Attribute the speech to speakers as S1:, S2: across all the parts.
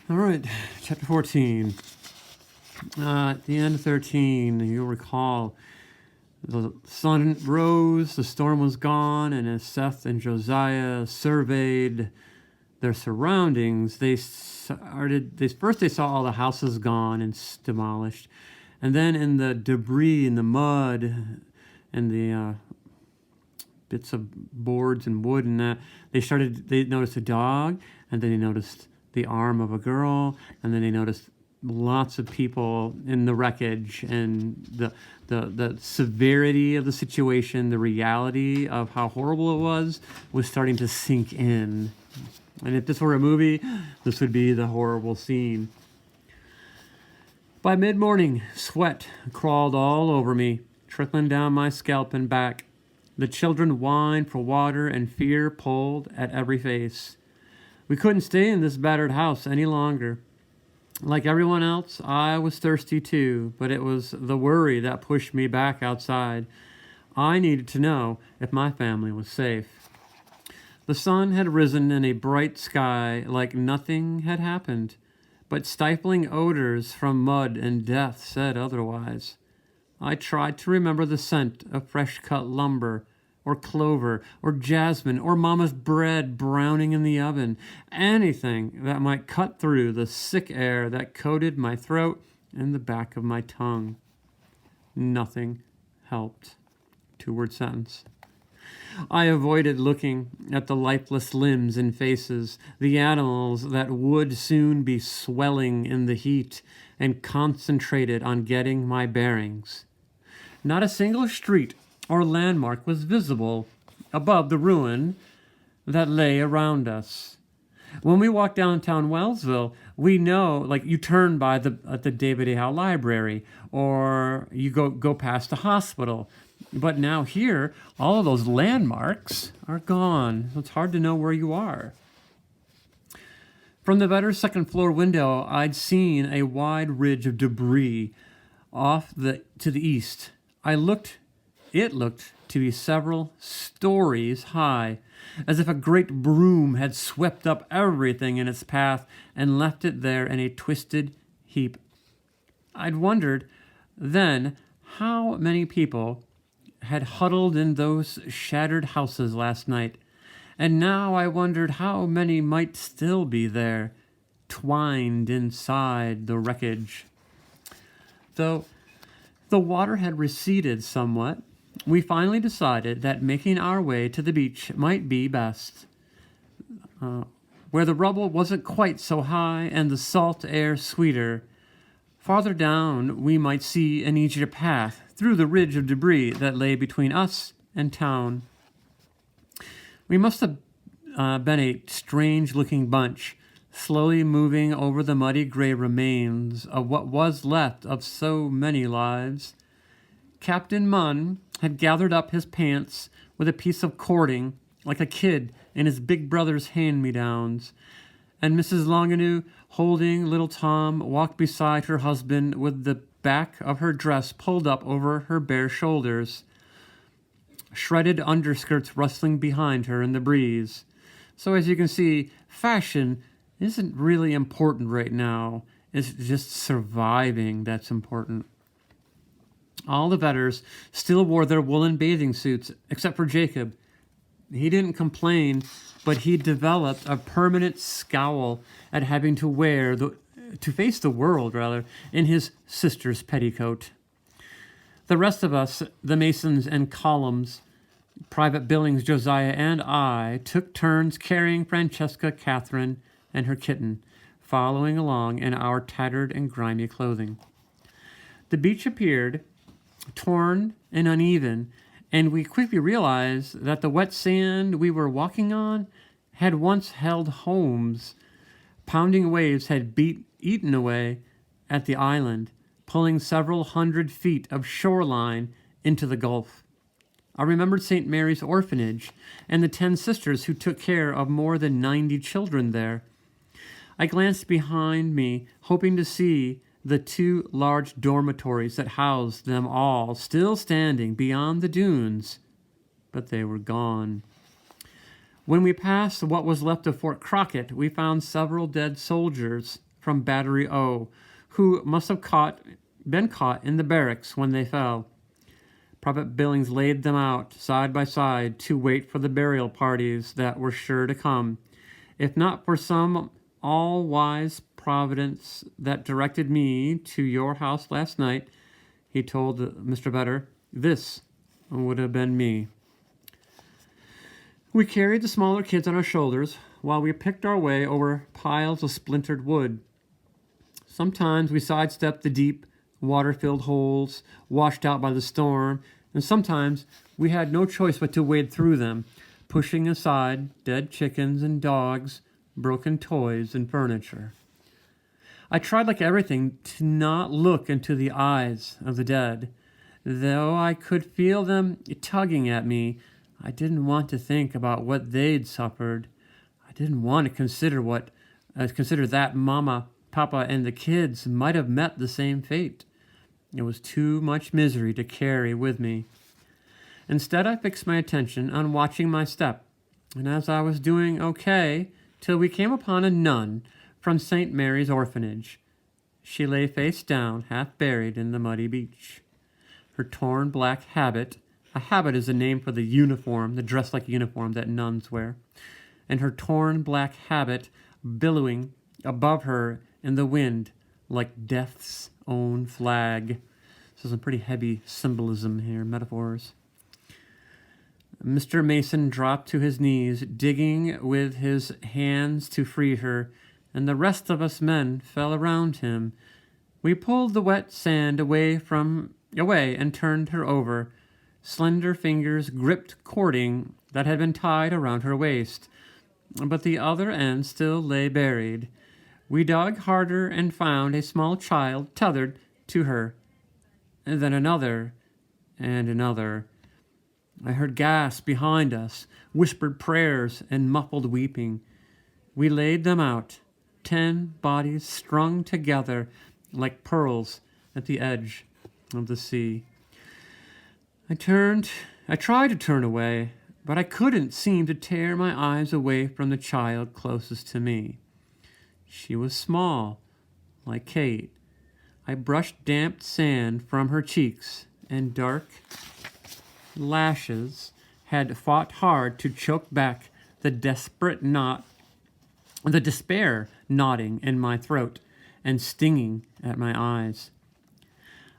S1: All right, chapter 14. At the end of 13, you'll recall the sun rose, the storm was gone, and as Seth and Josiah surveyed their surroundings, they saw all the houses gone and demolished, and then in the debris, in the mud, and the bits of boards and wood and that, they noticed a dog, and then they noticed the arm of a girl, and then they noticed lots of people in the wreckage, and the severity of the situation, the reality of how horrible it was starting to sink in. And if this were a movie, this would be the horrible scene. By mid-morning, sweat crawled all over me, trickling down my scalp and back. The children whined for water, and fear pulled at every face. We couldn't stay in this battered house any longer. Like everyone else, I was thirsty too, but it was the worry that pushed me back outside. I needed to know if my family was safe. The sun had risen in a bright sky like nothing had happened, but stifling odors from mud and death said otherwise. I tried to remember the scent of fresh-cut lumber, or clover, or jasmine, or Mama's bread browning in the oven, anything that might cut through the sick air that coated my throat and the back of my tongue. Nothing helped. Two-word sentence. I avoided looking at the lifeless limbs and faces, the animals that would soon be swelling in the heat, and concentrated on getting my bearings. Not a single street or landmark was visible above the ruin that lay around us. When we walk downtown Wellsville, we know, like, you turn by at the David A. Howe Library, or you go past the hospital. But now here, all of those landmarks are gone. It's hard to know where you are. From the better second floor window, I'd seen a wide ridge of debris to the east. It looked to be several stories high, as if a great broom had swept up everything in its path and left it there in a twisted heap. I'd wondered then how many people had huddled in those shattered houses last night, and now I wondered how many might still be there, twined inside the wreckage. Though the water had receded somewhat, we finally decided that making our way to the beach might be best, where the rubble wasn't quite so high and the salt air sweeter. Farther down, we might see an easier path through the ridge of debris that lay between us and town. We must have been a strange-looking bunch, slowly moving over the muddy gray remains of what was left of so many lives. Captain Munn had gathered up his pants with a piece of cording, like a kid in his big brother's hand-me-downs, and Mrs. Longanoo, holding little Tom, walked beside her husband with the back of her dress pulled up over her bare shoulders, shredded underskirts rustling behind her in the breeze. So as you can see, fashion isn't really important right now. It's just surviving that's important. All the veterans still wore their woolen bathing suits, except for Jacob. He didn't complain, but he developed a permanent scowl at having to face the world, in his sister's petticoat. The rest of us, the Masons and Columns, Private Billings, Josiah, and I, took turns carrying Francesca Catherine and her kitten, following along in our tattered and grimy clothing. The beach appeared torn and uneven, and we quickly realized that the wet sand we were walking on had once held homes. Pounding waves had eaten away at the island, pulling several hundred feet of shoreline into the Gulf. I remembered St. Mary's Orphanage and the 10 sisters who took care of more than 90 children there. I glanced behind me, hoping to see the 2 large dormitories that housed them all still standing beyond the dunes, but they were gone. When we passed what was left of Fort Crockett, we found several dead soldiers from Battery O, who must have been caught in the barracks when they fell. Private Billings laid them out side by side to wait for the burial parties that were sure to come. If not for some all-wise providence that directed me to your house last night, he told Mr. Vedder, this would have been me. We carried the smaller kids on our shoulders while we picked our way over piles of splintered wood. Sometimes we sidestepped the deep, water-filled holes washed out by the storm, and sometimes we had no choice but to wade through them, pushing aside dead chickens and dogs, broken toys and furniture. I tried, like everything, to not look into the eyes of the dead. Though I could feel them tugging at me, I didn't want to think about what they'd suffered. I didn't want to consider that Mama, Papa, and the kids might have met the same fate. It was too much misery to carry with me. Instead, I fixed my attention on watching my step, and as I was doing okay, till we came upon a nun from St. Mary's Orphanage. She lay face down, half buried in the muddy beach. Her torn black habit, a habit is a name for the uniform, the dress-like uniform that nuns wear, and her torn black habit billowing above her in the wind like death's own flag. So some pretty heavy symbolism here, metaphors. Mr. Mason dropped to his knees, digging with his hands to free her, and the rest of us men fell around him. We pulled the wet sand away and turned her over. Slender fingers gripped cording that had been tied around her waist, but the other end still lay buried. We dug harder and found a small child tethered to her, and then another and another. I heard gasps behind us, whispered prayers, and muffled weeping. We laid them out, 10 bodies strung together like pearls at the edge of the sea. I tried to turn away, but I couldn't seem to tear my eyes away from the child closest to me. She was small, like Kate. I brushed damp sand from her cheeks, and dark lashes had fought hard to choke back the despair knotting in my throat and stinging at my eyes.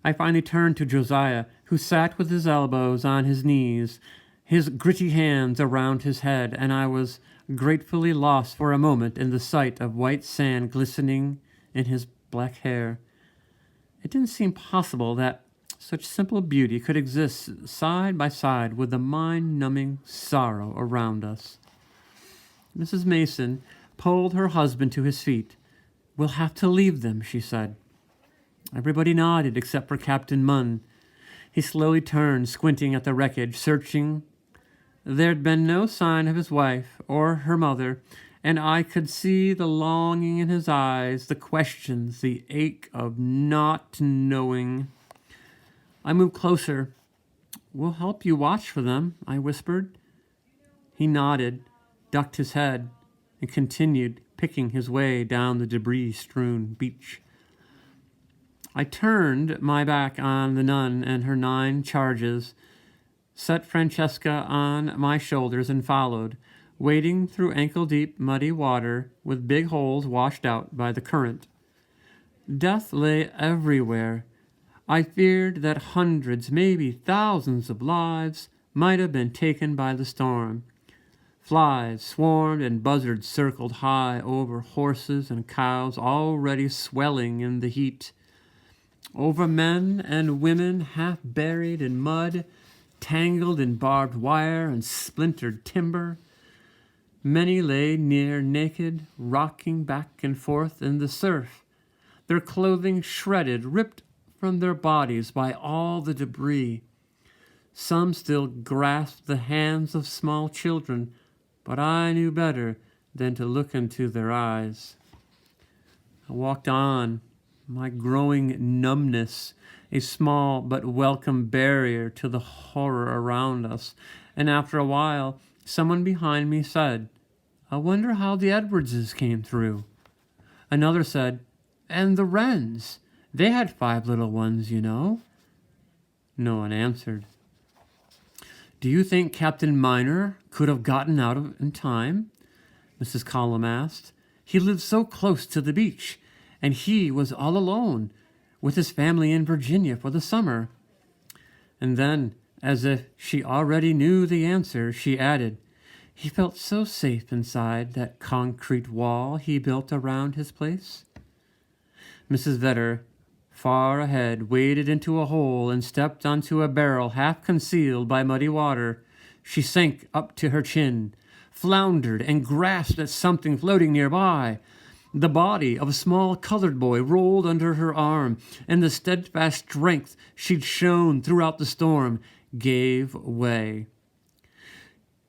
S1: I finally turned to Josiah, who sat with his elbows on his knees, his gritty hands around his head, and I was gratefully lost for a moment in the sight of white sand glistening in his black hair. It didn't seem possible that such simple beauty could exist side by side with the mind-numbing sorrow around us. Mrs. Mason pulled her husband to his feet. "We'll have to leave them," she said. Everybody nodded except for Captain Munn. He slowly turned, squinting at the wreckage, searching. There'd been no sign of his wife or her mother, and I could see the longing in his eyes, the questions, the ache of not knowing. I moved closer. "We'll help you watch for them," I whispered. He nodded, ducked his head, and continued picking his way down the debris-strewn beach. I turned my back on the nun and her 9 charges, set Francesca on my shoulders, and followed, wading through ankle-deep muddy water with big holes washed out by the current. Death lay everywhere. I feared that hundreds, maybe thousands of lives might have been taken by the storm. Flies swarmed and buzzards circled high over horses and cows already swelling in the heat, over men and women half buried in mud, tangled in barbed wire and splintered timber. Many lay near naked, rocking back and forth in the surf, their clothing shredded, ripped from their bodies by all the debris. Some still grasped the hands of small children, but I knew better than to look into their eyes. I walked on, my growing numbness a small but welcome barrier to the horror around us, and after a while, someone behind me said, "I wonder how the Edwardses came through." Another said, And the wrens, they had 5 little ones, you know. No one answered. Do you think Captain Miner could have gotten out in time? Mrs. Collum asked. He lived so close to the beach, and he was all alone with his family in Virginia for the summer. And then, as if she already knew the answer, she added, he felt so safe inside that concrete wall he built around his place. Mrs. Vedder, far ahead, waded into a hole and stepped onto a barrel half concealed by muddy water. She sank up to her chin, floundered, and grasped at something floating nearby. The body of a small colored boy rolled under her arm, and the steadfast strength she'd shown throughout the storm gave way.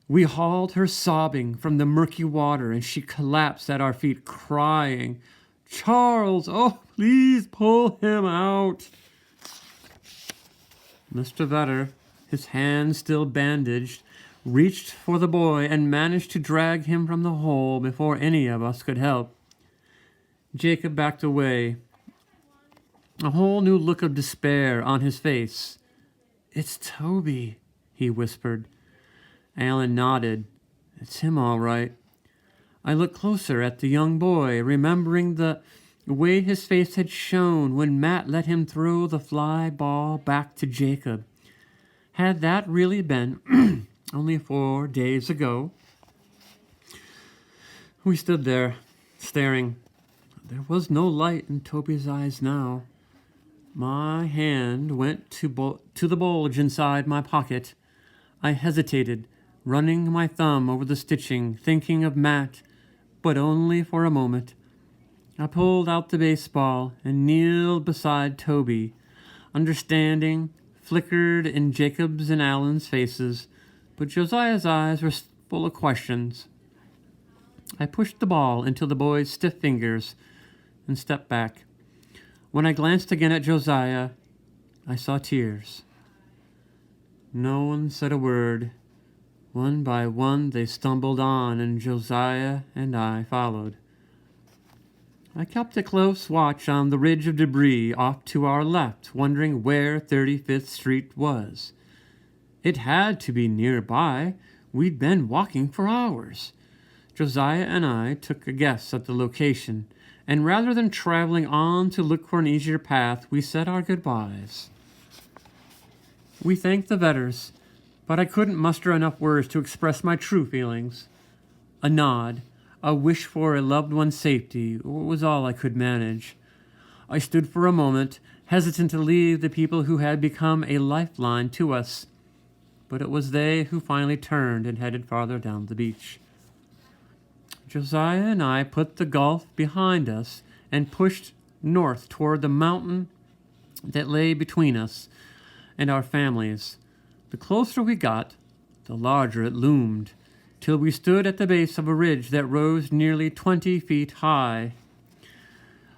S1: We hauled her sobbing from the murky water, and she collapsed at our feet, crying, Charles, oh, please pull him out. Mr. Vedder, his hand still bandaged, reached for the boy and managed to drag him from the hole before any of us could help. Jacob backed away, a whole new look of despair on his face. It's Toby, he whispered. Alan nodded. It's him all right. I looked closer at the young boy, remembering the way his face had shone when Matt let him throw the fly ball back to Jacob. Had that really been only 4 days ago? We stood there, staring. There was no light in Toby's eyes now. My hand went to the bulge inside my pocket. I hesitated, running my thumb over the stitching, thinking of Matt, but only for a moment. I pulled out the baseball and kneeled beside Toby. Understanding flickered in Jacob's and Alan's faces, but Josiah's eyes were full of questions. I pushed the ball into the boy's stiff fingers and stepped back. When I glanced again at Josiah, I saw tears. No one said a word. One by one they stumbled on, and Josiah and I followed. I kept a close watch on the ridge of debris off to our left, wondering where 35th Street was. It had to be nearby. We'd been walking for hours. Josiah and I took a guess at the location, and rather than traveling on to look for an easier path, we said our goodbyes. We thanked the Vedders, but I couldn't muster enough words to express my true feelings. A nod, a wish for a loved one's safety, was all I could manage. I stood for a moment, hesitant to leave the people who had become a lifeline to us, but it was they who finally turned and headed farther down the beach. Josiah and I put the gulf behind us and pushed north toward the mountain that lay between us and our families. The closer we got, the larger it loomed, till we stood at the base of a ridge that rose nearly 20 feet high.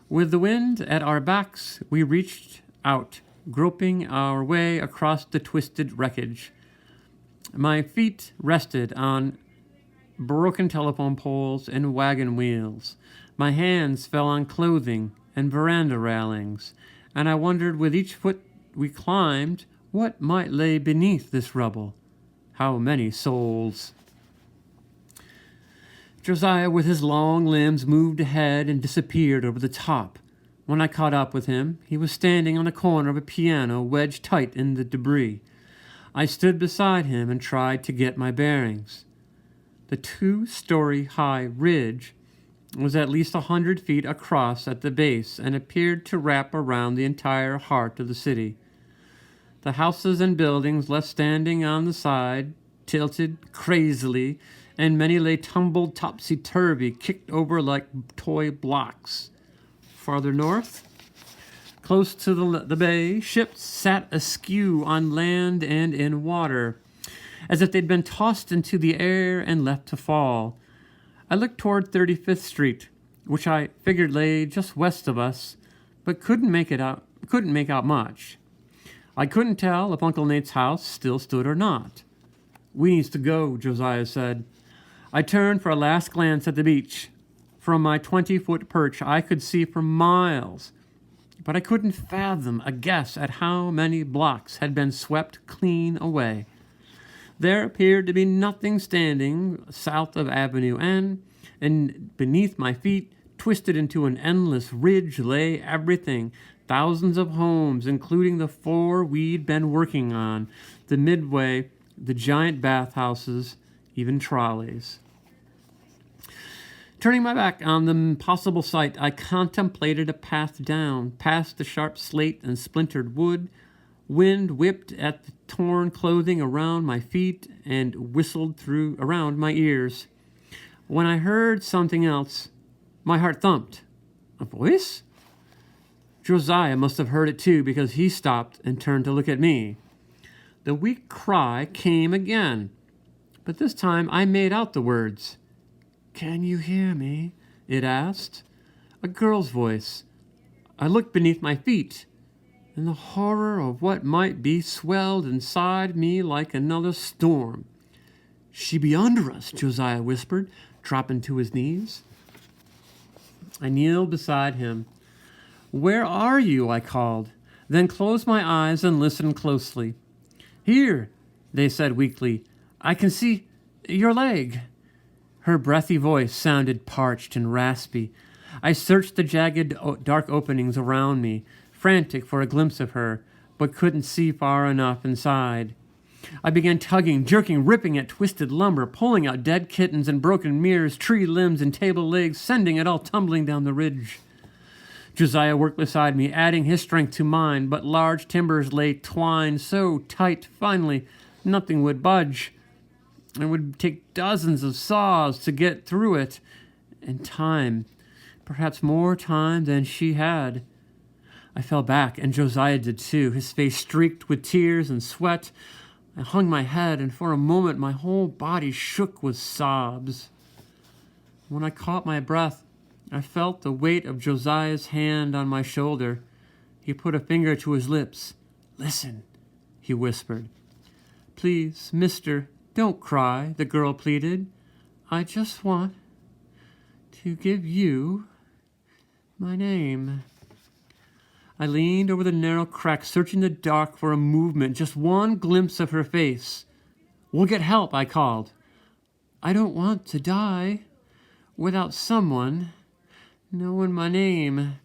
S1: With the wind at our backs, we reached out, groping our way across the twisted wreckage. My feet rested on broken telephone poles and wagon wheels. My hands fell on clothing and veranda railings, and I wondered with each foot we climbed what might lay beneath this rubble. How many souls? Josiah, with his long limbs, moved ahead and disappeared over the top. When I caught up with him, he was standing on the corner of a piano wedged tight in the debris. I stood beside him and tried to get my bearings. The 2-story high ridge was at least 100 feet across at the base and appeared to wrap around the entire heart of the city. The houses and buildings left standing on the side tilted crazily, and many lay tumbled topsy-turvy, kicked over like toy blocks. Farther north, close to the bay, ships sat askew on land and in water, as if they'd been tossed into the air and left to fall. I looked toward 35th Street, which I figured lay just west of us, but couldn't make out much. I couldn't tell if Uncle Nate's house still stood or not. We needs to go, Josiah said. I turned for a last glance at the beach. From my 20-foot perch, I could see for miles, but I couldn't fathom a guess at how many blocks had been swept clean away. There appeared to be nothing standing south of Avenue N, and beneath my feet, twisted into an endless ridge, lay everything. Thousands of homes, including the 4 we'd been working on, the midway, the giant bathhouses, even trolleys. Turning my back on the impossible sight, I contemplated a path down, past the sharp slate and splintered wood. Wind whipped at the torn clothing around my feet and whistled through around my ears. When I heard something else, my heart thumped. A voice? Josiah must have heard it too, because he stopped and turned to look at me. The weak cry came again, but this time I made out the words. "Can you hear me?" it asked. A girl's voice. I looked beneath my feet, and the horror of what might be swelled inside me like another storm. "She be under us," Josiah whispered, dropping to his knees. I kneeled beside him. "Where are you?" I called, then closed my eyes and listened closely. "Here," they said weakly. "I can see your leg." Her breathy voice sounded parched and raspy. I searched the jagged, dark openings around me, frantic for a glimpse of her, but couldn't see far enough inside. I began tugging, jerking, ripping at twisted lumber, pulling out dead kittens and broken mirrors, tree limbs and table legs, sending it all tumbling down the ridge. Josiah worked beside me, adding his strength to mine, but large timbers lay twined so tight, finally, nothing would budge. It would take dozens of saws to get through it, and time, perhaps more time than she had. I fell back, and Josiah did too, his face streaked with tears and sweat. I hung my head, and for a moment my whole body shook with sobs. When I caught my breath, I felt the weight of Josiah's hand on my shoulder. He put a finger to his lips. "Listen," he whispered. "Please, mister, don't cry," the girl pleaded. "I just want to give you my name." I leaned over the narrow crack, searching the dark for a movement, just one glimpse of her face. "We'll get help," I called. "I don't want to die without someone knowing my name."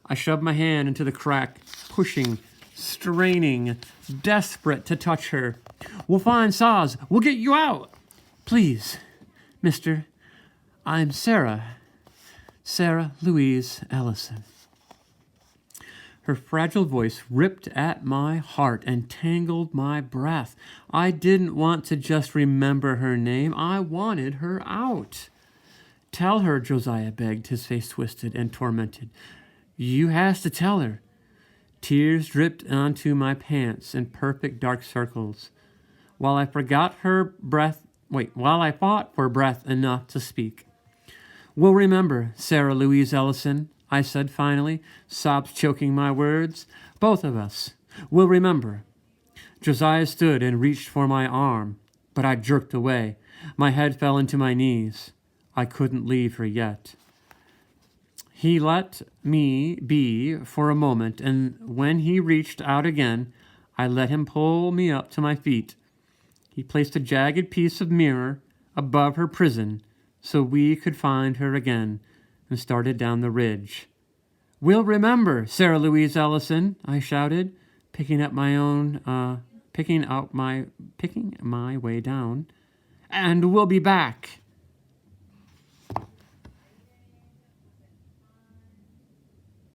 S1: I shoved my hand into the crack, pushing, straining, desperate to touch her. "We'll find saws. We'll get you out." "Please, mister, I'm Sarah Louise Ellison." Her fragile voice ripped at my heart and tangled my breath. I didn't want to just remember her name. I wanted her out. "Tell her," Josiah begged, his face twisted and tormented. "You has to tell her." Tears dripped onto my pants in perfect dark circles. While I fought for breath enough to speak. "We'll remember, Sarah Louise Ellison," I said finally, sobs choking my words. "Both of us. We'll remember." Josiah stood and reached for my arm, but I jerked away. My head fell into my knees. I couldn't leave her yet. He let me be for a moment, and when he reached out again, I let him pull me up to my feet. He placed a jagged piece of mirror above her prison so we could find her again, and started down the ridge. "We'll remember, Sarah Louise Ellison," I shouted, picking my way down. "And we'll be back."